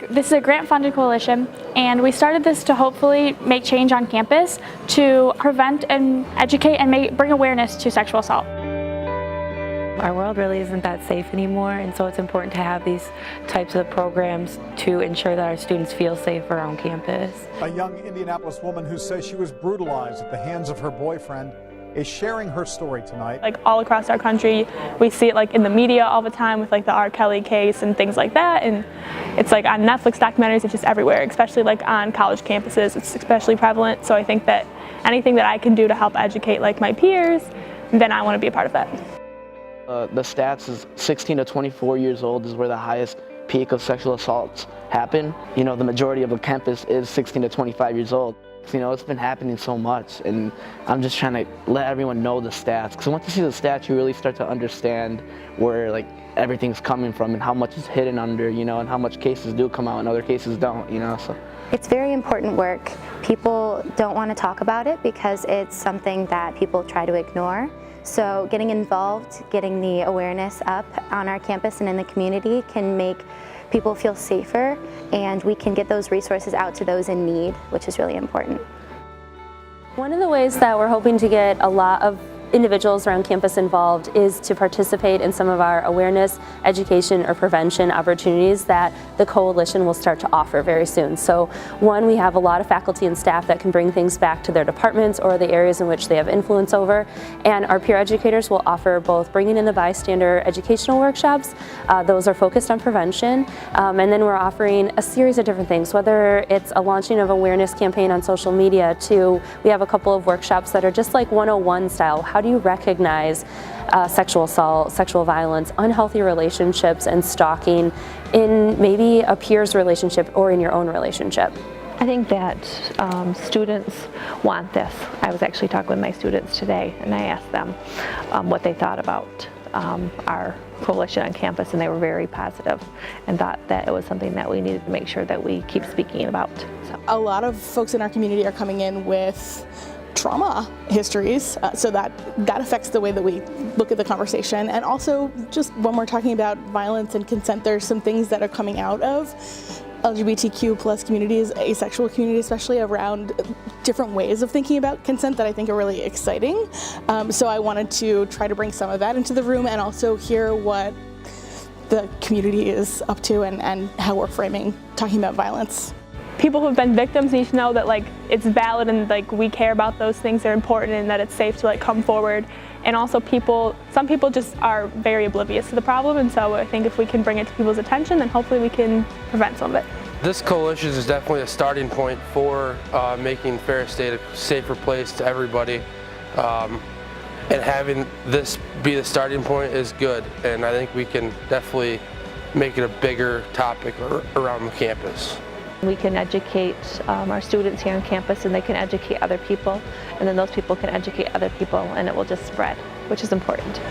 This is a grant-funded coalition, and we started this to hopefully make change on campus to prevent and educate and bring awareness to sexual assault. Our world really isn't that safe anymore, and so it's important to have these types of programs to ensure that our students feel safe around campus. A young Indianapolis woman who says she was brutalized at the hands of her boyfriend is sharing her story tonight. Like all across our country, we see it like in the media all the time with like the R. Kelly case and things like that, and it's like on Netflix documentaries, it's just everywhere, especially like on college campuses, it's especially prevalent. So I think that anything that I can do to help educate like my peers, then I want to be a part of that. The stats is 16 to 24 years old is where the highest peak of sexual assaults happen. You know, the majority of a campus is 16 to 25 years old. You know, it's been happening so much, and I'm just trying to let everyone know the stats. Because once you see the stats, you really start to understand where like everything's coming from and how much is hidden under, you know, and how much cases do come out and other cases don't, you know. So it's very important work. People don't want to talk about it because it's something that people try to ignore. So getting involved, getting the awareness up on our campus and in the community can make people feel safer, and we can get those resources out to those in need, which is really important. One of the ways that we're hoping to get a lot of individuals around campus involved is to participate in some of our awareness, education, or prevention opportunities that the Coalition will start to offer very soon. So one, we have a lot of faculty and staff that can bring things back to their departments or the areas in which they have influence over, and our peer educators will offer both bringing in the bystander educational workshops. Those are focused on prevention, and then we're offering a series of different things, whether it's a launching of awareness campaign on social media to, we have a couple of workshops that are just like 101 style. How do you recognize sexual assault, sexual violence, unhealthy relationships, and stalking in maybe a peer's relationship or in your own relationship? I think that students want this. I was actually talking with my students today, and I asked them what they thought about our coalition on campus, and they were very positive and thought that it was something that we needed to make sure that we keep speaking about. So. A lot of folks in our community are coming in with trauma histories, so that affects the way that we look at the conversation. And also, just when we're talking about violence and consent, there's some things that are coming out of LGBTQ plus communities, asexual communities, especially around different ways of thinking about consent that I think are really exciting. So I wanted to try to bring some of that into the room and also hear what the community is up to and how we're framing talking about violence. People who have been victims need to know that like it's valid and like we care about those things, they're important, and that it's safe to like come forward. And also some people just are very oblivious to the problem, and so I think if we can bring it to people's attention, then hopefully we can prevent some of it. This coalition is definitely a starting point for making Ferris State a safer place to everybody. And having this be the starting point is good, and I think we can definitely make it a bigger topic around the campus. We can educate our students here on campus, and they can educate other people, and then those people can educate other people, and it will just spread, which is important.